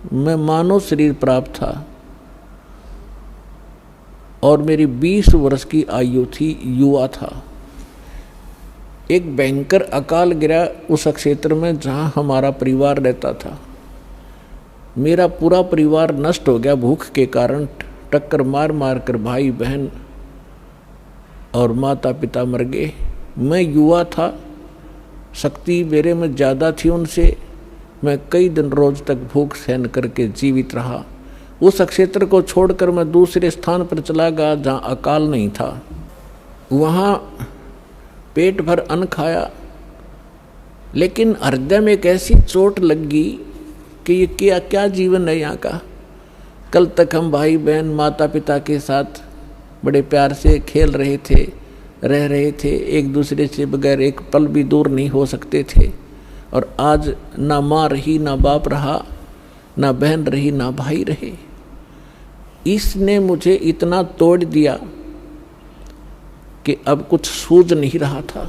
मैं मानव शरीर प्राप्त था और मेरी 20 वर्ष की आयु थी, युवा था। एक भयंकर अकाल गिरा उस क्षेत्र में जहाँ हमारा परिवार रहता था। मेरा पूरा परिवार नष्ट हो गया भूख के कारण। टक्कर मार मार कर भाई बहन और माता पिता मर गए। मैं युवा था, शक्ति मेरे में ज़्यादा थी उनसे। मैं कई दिन रोज तक भूख सहन करके जीवित रहा। उस क्षेत्र को छोड़कर मैं दूसरे स्थान पर चला गया जहाँ अकाल नहीं था। वहाँ पेट भर अन्न खाया, लेकिन हृदय में एक ऐसी चोट लग गई कि ये क्या जीवन है यहाँ का। कल तक हम भाई बहन माता पिता के साथ बड़े प्यार से खेल रहे थे, रह रहे थे, एक दूसरे से बगैर एक पल भी दूर नहीं हो सकते थे। और आज ना माँ रही, ना बाप रहा, ना बहन रही, ना भाई रहे। इसने मुझे इतना तोड़ दिया कि अब कुछ सूझ नहीं रहा था।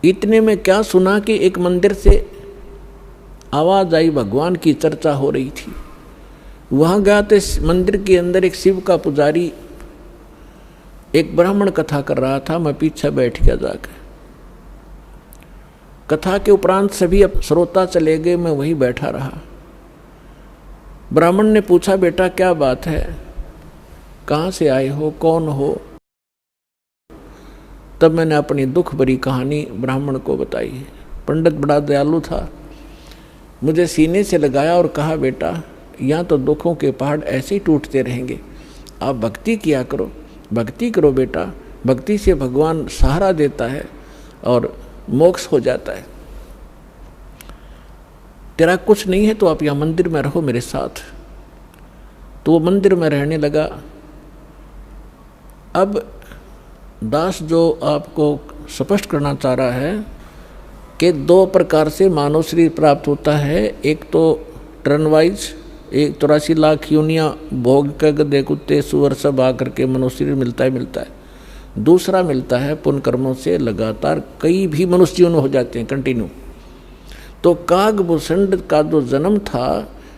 इतने में क्या सुना कि एक मंदिर से आवाज आई, भगवान की चर्चा हो रही थी। वहां गया तो मंदिर के अंदर एक शिव का पुजारी एक ब्राह्मण कथा कर रहा था। मैं पीछे बैठ गया जाकर। कथा के उपरांत सभी अब श्रोता चले गए, मैं वहीं बैठा रहा। ब्राह्मण ने पूछा, बेटा क्या बात है, कहाँ से आए हो, कौन हो? तब मैंने अपनी दुख भरी कहानी ब्राह्मण को बताई। पंडित बड़ा दयालु था, मुझे सीने से लगाया और कहा, बेटा यहाँ तो दुखों के पहाड़ ऐसे ही टूटते रहेंगे, आप भक्ति किया करो, भक्ति करो बेटा, भक्ति से भगवान सहारा देता है और मोक्ष हो जाता है। तेरा कुछ नहीं है तो आप यहाँ मंदिर में रहो मेरे साथ। तो वो मंदिर में रहने लगा। अब दास जो आपको स्पष्ट करना चाह रहा है कि 2 प्रकार से मानव शरीर प्राप्त होता है। एक तो टर्न वाइज, 83 लाख योनियाँ भोग कर गधे कुत्ते सुअर सब आकर के मनुष्य शरीर मिलता है। दूसरा मिलता है पुण्य कर्मों से लगातार कई भी मनुष्य जीवन हो जाते हैं कंटिन्यू। तो कागभूषण का जो जन्म था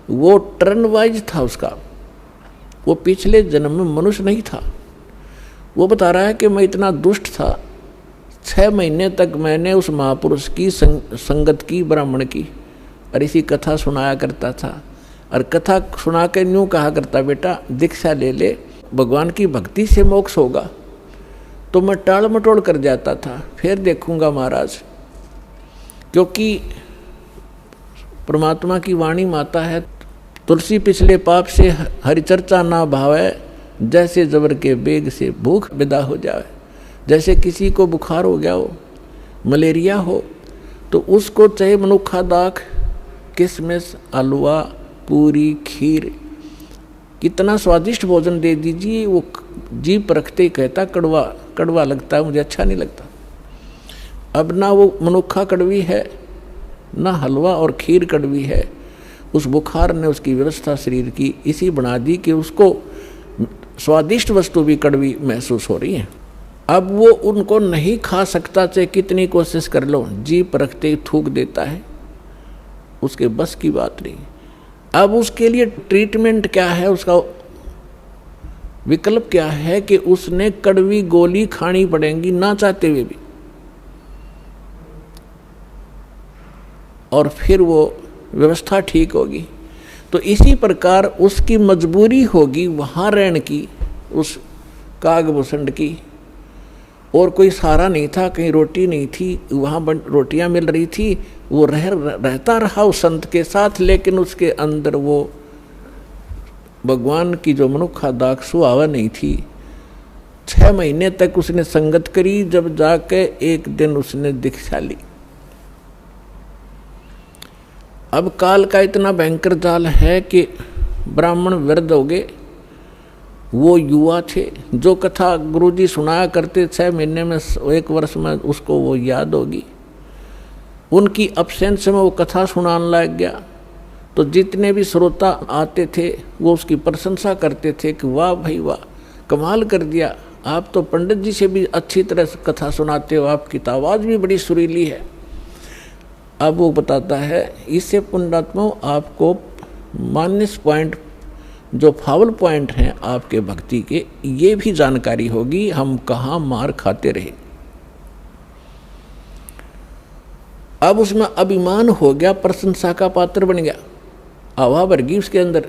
वो टर्न वाइज था उसका, वो पिछले जन्म में मनुष्य नहीं था। वो बता रहा है कि मैं इतना दुष्ट था, 6 महीने तक मैंने उस महापुरुष की संगत की, ब्राह्मण की, और इसी कथा सुनाया करता था। और कथा सुना के यूँ कहा करता, बेटा दीक्षा ले ले, भगवान की भक्ति से मोक्ष होगा। तो मैं टाल मटोल कर जाता था, फिर देखूंगा महाराज, क्योंकि परमात्मा की वाणी माता है, तुलसी पिछले पाप से हरि चर्चा ना भावे, जैसे जबर के बेग से भूख विदा हो जाए। जैसे किसी को बुखार हो गया हो, मलेरिया हो, तो उसको चाहे मनुखा दाख, किशमिश, हलवा, पूरी, खीर, कितना स्वादिष्ट भोजन दे दीजिए, वो जीभ परखते ही कहता कड़वा कड़वा लगता है, मुझे अच्छा नहीं लगता। अब ना वो मनुखा कड़वी है, ना हलवा और खीर कड़वी है। उस बुखार ने उसकी व्यवस्था शरीर की इसी बना दी कि उसको स्वादिष्ट वस्तु भी कड़वी महसूस हो रही है। अब वो उनको नहीं खा सकता, चाहे कितनी कोशिश कर लो, जीभ परखते ही थूक देता है, उसके बस की बात नहीं। अब उसके लिए ट्रीटमेंट क्या है, उसका विकल्प क्या है कि उसने कड़वी गोली खानी पड़ेगी ना चाहते हुए भी, और फिर वो व्यवस्था ठीक होगी। तो इसी प्रकार उसकी मजबूरी होगी वहाँ रहने की, उस कागभूषण की, और कोई सहारा नहीं था, कहीं रोटी नहीं थी, वहाँ रोटियाँ मिल रही थी, वो रहता रहा उस संत के साथ, लेकिन उसके अंदर वो भगवान की जो मनुखा दाख सुहावा नहीं थी। 6 महीने तक उसने संगत करी, जब जाके एक दिन उसने दीक्षा ली। अब काल का इतना भयंकर जाल है कि ब्राह्मण वृद्ध हो गए, वो युवा थे। जो कथा गुरुजी सुनाया करते 6 महीने में, 1 वर्ष में उसको वो याद होगी। उनकी अब्सेंस में वो कथा सुनाने लग गया, तो जितने भी श्रोता आते थे वो उसकी प्रशंसा करते थे कि वाह भाई वाह, कमाल कर दिया, आप तो पंडित जी से भी अच्छी तरह से कथा सुनाते हो, आपकी तो आवाज़ भी बड़ी सुरीली है। अब वो बताता है इससे पुण्यात्मा आपको माइनस पॉइंट जो फाउल पॉइंट हैं आपके भक्ति के ये भी जानकारी होगी, हम कहाँ मार खाते रहे। अब उसमें अभिमान हो गया, प्रशंसा का पात्र बन गया, हवा भर गई उसके अंदर।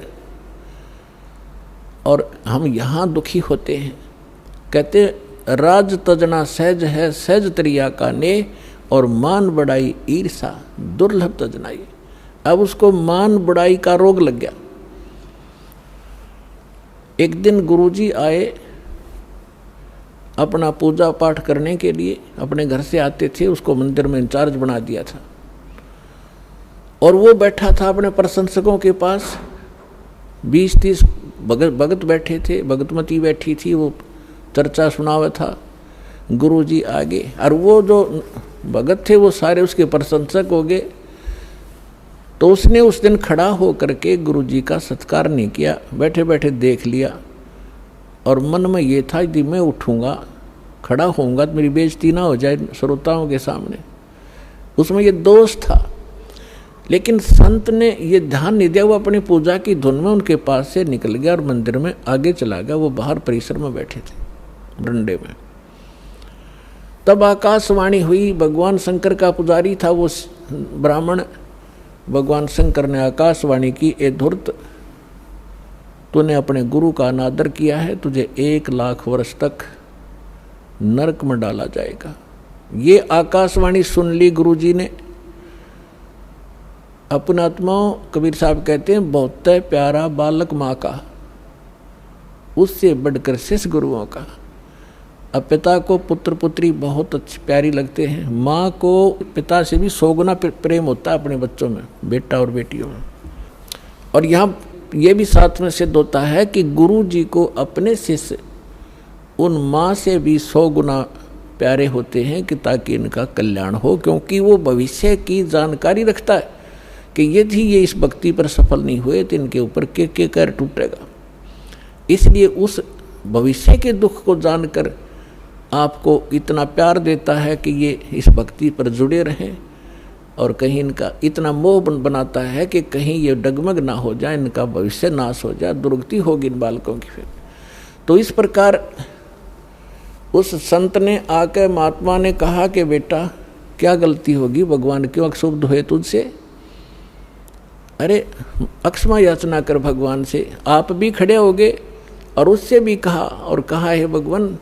और हम यहाँ दुखी होते हैं। कहते राज तजना सहज है, सहज त्रिया का ने, और मान बढ़ाई ईर्षा दुर्लभ तजनाई। अब उसको मान बढ़ाई का रोग लग गया। एक दिन गुरुजी आए अपना पूजा पाठ करने के लिए, अपने घर से आते थे, उसको मंदिर में इंचार्ज बना दिया था। और वो बैठा था अपने प्रशंसकों के पास, 20-30 भगत बैठे थे, भगतमती बैठी थी, वो चर्चा सुनावा था। गुरुजी आगे, और वो जो भगत थे वो सारे उसके प्रशंसक हो गए। तो उसने उस दिन खड़ा हो करके गुरुजी का सत्कार नहीं किया, बैठे बैठे देख लिया। और मन में ये था यदि मैं उठूँगा, खड़ा होऊंगा तो मेरी बेइज्जती ना हो जाए श्रोताओं के सामने, उसमें ये दोष था। लेकिन संत ने ये ध्यान नहीं दिया, वो अपनी पूजा की धुन में उनके पास से निकल गया और मंदिर में आगे चला गया। वो बाहर परिसर में बैठे थे डंडे में। तब आकाशवाणी हुई, भगवान शंकर का पुजारी था वो ब्राह्मण। भगवान शंकर ने आकाशवाणी की, ए धूर्त, तूने अपने गुरु का अनादर किया है, तुझे 1 लाख वर्ष तक नरक में डाला जाएगा। ये आकाशवाणी सुन ली गुरुजी ने। अपना आत्माओं कबीर साहब कहते हैं बहुत प्यारा बालक माँ का, उससे बढ़कर शिष्य गुरुओं का। अब पिता को पुत्र पुत्री बहुत अच्छी प्यारी लगते हैं, माँ को पिता से भी 100 गुना प्रेम होता है अपने बच्चों में, बेटा और बेटियों में। और यहाँ ये भी साथ में सिद्ध होता है कि गुरु जी को अपने शिष्य उन माँ से भी 100 गुना प्यारे होते हैं कि ताकि इनका कल्याण हो, क्योंकि वो भविष्य की जानकारी रखता है कि यदि ये इस भक्ति पर सफल नहीं हुए तो इनके ऊपर के कहर टूटेगा। इसलिए उस भविष्य के दुख को जानकर आपको इतना प्यार देता है कि ये इस भक्ति पर जुड़े रहें, और कहीं इनका इतना मोह बनाता है कि कहीं ये डगमग ना हो जाए, इनका भविष्य नाश हो जाए, दुर्गति होगी इन बालकों की। फिर तो इस प्रकार उस संत ने आकर महात्मा ने कहा कि बेटा क्या गलती होगी, भगवान क्यों अक्षुब्ध हुए तुझसे? अरे अक्षमा याचना कर भगवान से। आप भी खड़े हो गए और उससे भी कहा, और कहा है भगवान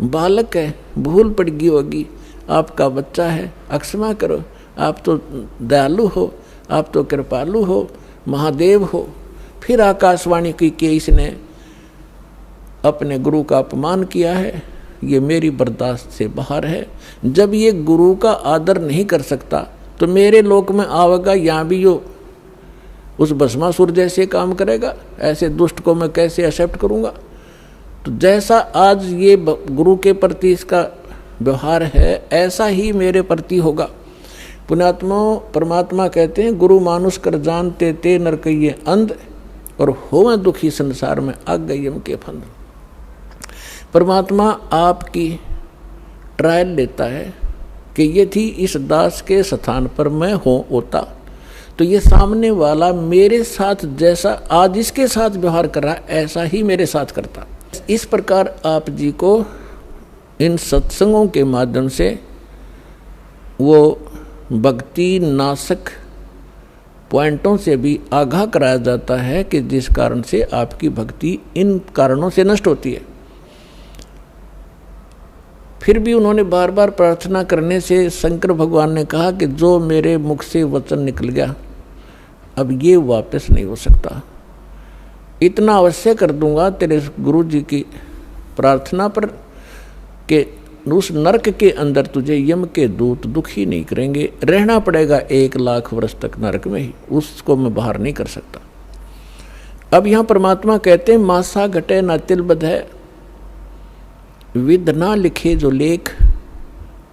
बालक है, भूल पड़ गई होगी, आपका बच्चा है, अक्षमा करो, आप तो दयालु हो, आप तो कृपालु हो, महादेव हो। फिर आकाशवाणी की कि इसने अपने गुरु का अपमान किया है, ये मेरी बर्दाश्त से बाहर है। जब ये गुरु का आदर नहीं कर सकता तो मेरे लोक में आवेगा, यहाँ भी यो उस भस्मासुर जैसे काम करेगा। ऐसे दुष्ट को मैं कैसे एक्सेप्ट करूँगा? तो जैसा आज ये गुरु के प्रति इसका व्यवहार है, ऐसा ही मेरे प्रति होगा। पुण्यात्मा परमात्मा कहते हैं गुरु मानुष कर जानते ते नरकइये अंध, और होवें दुखी संसार में आगयम के फंद। परमात्मा आपकी ट्रायल लेता है कि यदि इस दास के स्थान पर मैं होता तो ये सामने वाला मेरे साथ जैसा आज इसके साथ व्यवहार कर रहा है ऐसा ही मेरे साथ करता। इस प्रकार आप जी को इन सत्संगों के माध्यम से वो भक्ति नाशक पॉइंटों से भी आगाह कराया जाता है कि जिस कारण से आपकी भक्ति इन कारणों से नष्ट होती है। फिर भी उन्होंने बार बार प्रार्थना करने से शंकर भगवान ने कहा कि जो मेरे मुख से वचन निकल गया अब ये वापस नहीं हो सकता। इतना अवश्य कर दूंगा तेरे गुरु जी की प्रार्थना पर कि उस नरक के अंदर तुझे यम के दूत दुखी नहीं करेंगे, रहना पड़ेगा 1 लाख वर्ष तक नरक में ही, उसको मैं बाहर नहीं कर सकता। अब यहाँ परमात्मा कहते हैं मासा घटे न तिल बध है, विद ना लिखे जो लेख,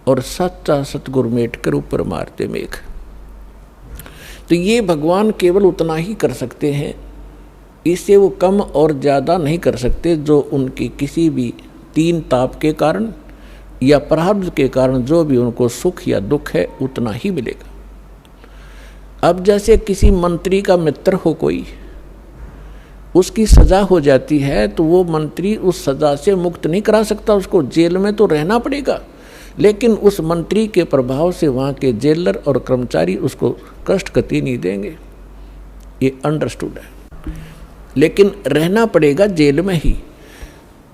और सच्चा सतगुरु मेट कर ऊपर मारते मेघ। तो ये भगवान केवल उतना ही कर सकते हैं, इससे वो कम और ज़्यादा नहीं कर सकते। जो उनकी किसी भी 3 ताप के कारण या प्रारब्ध के कारण जो भी उनको सुख या दुख है उतना ही मिलेगा। अब जैसे किसी मंत्री का मित्र हो कोई, उसकी सजा हो जाती है तो वो मंत्री उस सजा से मुक्त नहीं करा सकता, उसको जेल में तो रहना पड़ेगा, लेकिन उस मंत्री के प्रभाव से वहाँ के जेलर और कर्मचारी उसको कष्ट कति नहीं देंगे, ये अंडरस्टूड है, लेकिन रहना पड़ेगा जेल में ही।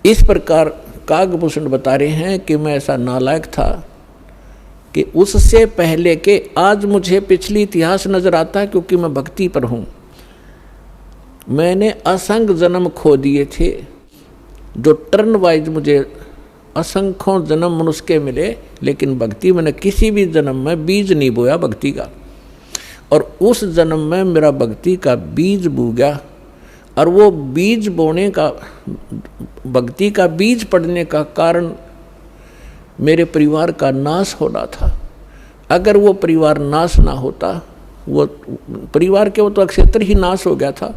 इस प्रकार कागभूषण बता रहे हैं कि मैं ऐसा नालायक था कि उससे पहले के आज मुझे पिछली इतिहास नजर आता है, क्योंकि मैं भक्ति पर हूँ। मैंने असंख्य जन्म खो दिए थे, जो टर्न वाइज मुझे असंख्यों जन्म मनुष्य के मिले, लेकिन भक्ति मैंने किसी भी जन्म में बीज नहीं बोया भक्ति का, और उस जन्म में मेरा भक्ति का बीज बो गया। और वो बीज बोने का, भक्ति का बीज पड़ने का कारण मेरे परिवार का नाश होना था। अगर वो परिवार नाश ना होता, वो परिवार के वो तो क्षेत्र ही नाश हो गया था,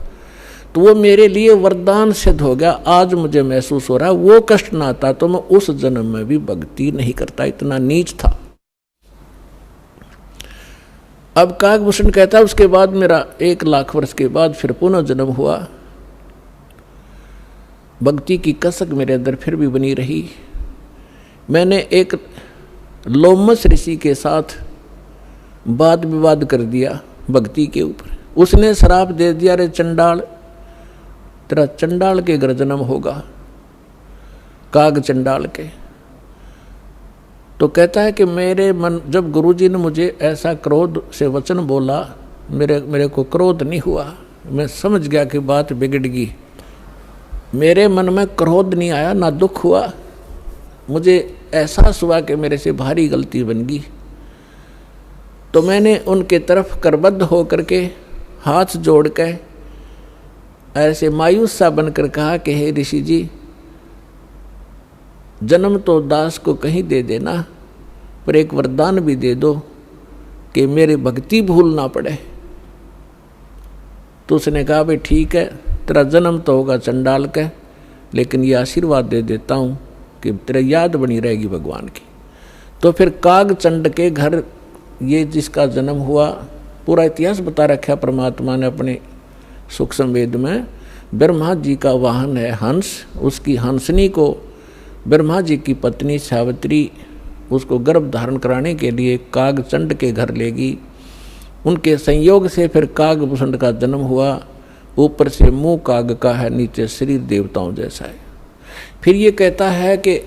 तो वो मेरे लिए वरदान सिद्ध हो गया। आज मुझे महसूस हो रहा है वो कष्ट ना आता तो मैं उस जन्म में भी भक्ति नहीं करता, इतना नीच था। अब कागभूषण कहता है उसके बाद मेरा 1 लाख वर्ष के बाद फिर पुनः जन्म हुआ। भक्ति की कसक मेरे अंदर फिर भी बनी रही। मैंने एक लोमस ऋषि के साथ वाद विवाद कर दिया भक्ति के ऊपर। उसने श्राप दे दिया, रे चंडाल, तेरा चंडाल के घर जन्म होगा, काग चंडाल के। तो कहता है कि मेरे मन, जब गुरुजी ने मुझे ऐसा क्रोध से वचन बोला, मेरे को क्रोध नहीं हुआ, मैं समझ गया कि बात बिगड़ गई। मेरे मन में क्रोध नहीं आया, ना दुख हुआ, मुझे एहसास हुआ कि मेरे से भारी गलती बन गई। तो मैंने उनके तरफ करबद्ध होकर के हाथ जोड़ के ऐसे मायूस सा बनकर कहा कि हे ऋषि जी, जन्म तो दास को कहीं दे देना, पर एक वरदान भी दे दो कि मेरी भक्ति भूल ना पड़े। तो उसने कहा भाई ठीक है, तेरा जन्म तो होगा चंडाल का, लेकिन ये आशीर्वाद दे देता हूँ कि तेरा याद बनी रहेगी भगवान की। तो फिर काग चंड के घर ये जिसका जन्म हुआ, पूरा इतिहास बता रखा परमात्मा ने अपने सूक्ष्म वेद में। ब्रह्मा जी का वाहन है हंस, उसकी हंसनी को ब्रह्मा जी की पत्नी सावित्री उसको गर्भ धारण कराने के लिए काग चंड के घर लेगी। उनके संयोग से फिर कागभूषण का जन्म हुआ। ऊपर से मुंह काग का है, नीचे शरीर देवताओं जैसा है। फिर ये कहता है कि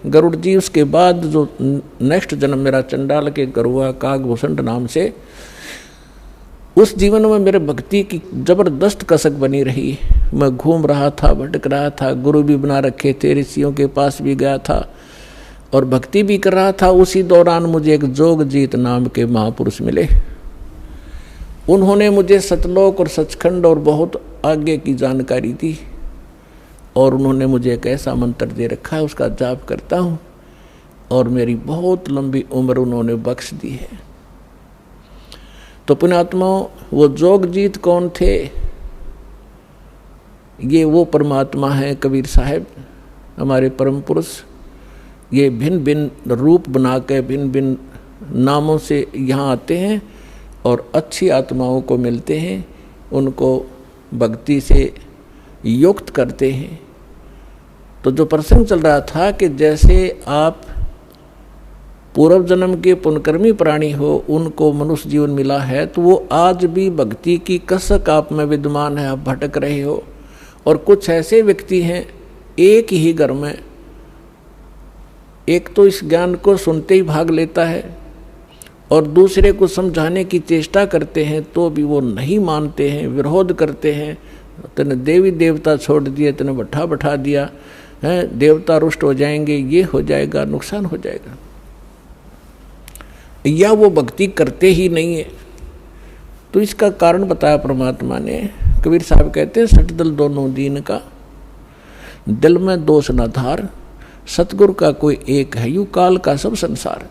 गरुड़ जी उसके बाद जो नेक्स्ट जन्म मेरा चंडाल के घर हुआ कागभूषण नाम से, उस जीवन में मेरे भक्ति की जबरदस्त कसक बनी रही। मैं घूम रहा था, भटक रहा था, गुरु भी बना रखे थे, ऋषियों के पास भी गया था और भक्ति भी कर रहा था। उसी दौरान मुझे एक जोगजीत नाम के महापुरुष मिले। उन्होंने मुझे सतलोक और सचखंड और बहुत आगे की जानकारी दी, और उन्होंने मुझे एक ऐसा मंत्र दे रखा है, उसका जाप करता हूँ और मेरी बहुत लंबी उम्र उन्होंने बख्श दी है। तो पुण्यात्माओं, वो जोगजीत कौन थे? ये वो परमात्मा है कबीर साहब, हमारे परम पुरुष। ये भिन्न भिन्न रूप बना के भिन्न भिन्न नामों से यहाँ आते हैं और अच्छी आत्माओं को मिलते हैं, उनको भक्ति से युक्त करते हैं। तो जो प्रसंग चल रहा था कि जैसे आप पूर्व जन्म के पुण्यकर्मी प्राणी हो, उनको मनुष्य जीवन मिला है, तो वो आज भी भक्ति की कसक आप में विद्यमान है, आप भटक रहे हो। और कुछ ऐसे व्यक्ति हैं एक ही घर में, एक तो इस ज्ञान को सुनते ही भाग लेता है और दूसरे को समझाने की चेष्टा करते हैं तो भी वो नहीं मानते हैं, विरोध करते हैं। तने देवी देवता छोड़ दिए, तने बैठा दिया है, देवता रुष्ट हो जाएंगे, ये हो जाएगा, नुकसान हो जाएगा, या वो भक्ति करते ही नहीं है। तो इसका कारण बताया परमात्मा ने। कबीर साहब कहते हैं, सठ दल दोनों दीन का, दिल में दोष न धार, सतगुरु का कोई एक है, यू काल का सब संसार।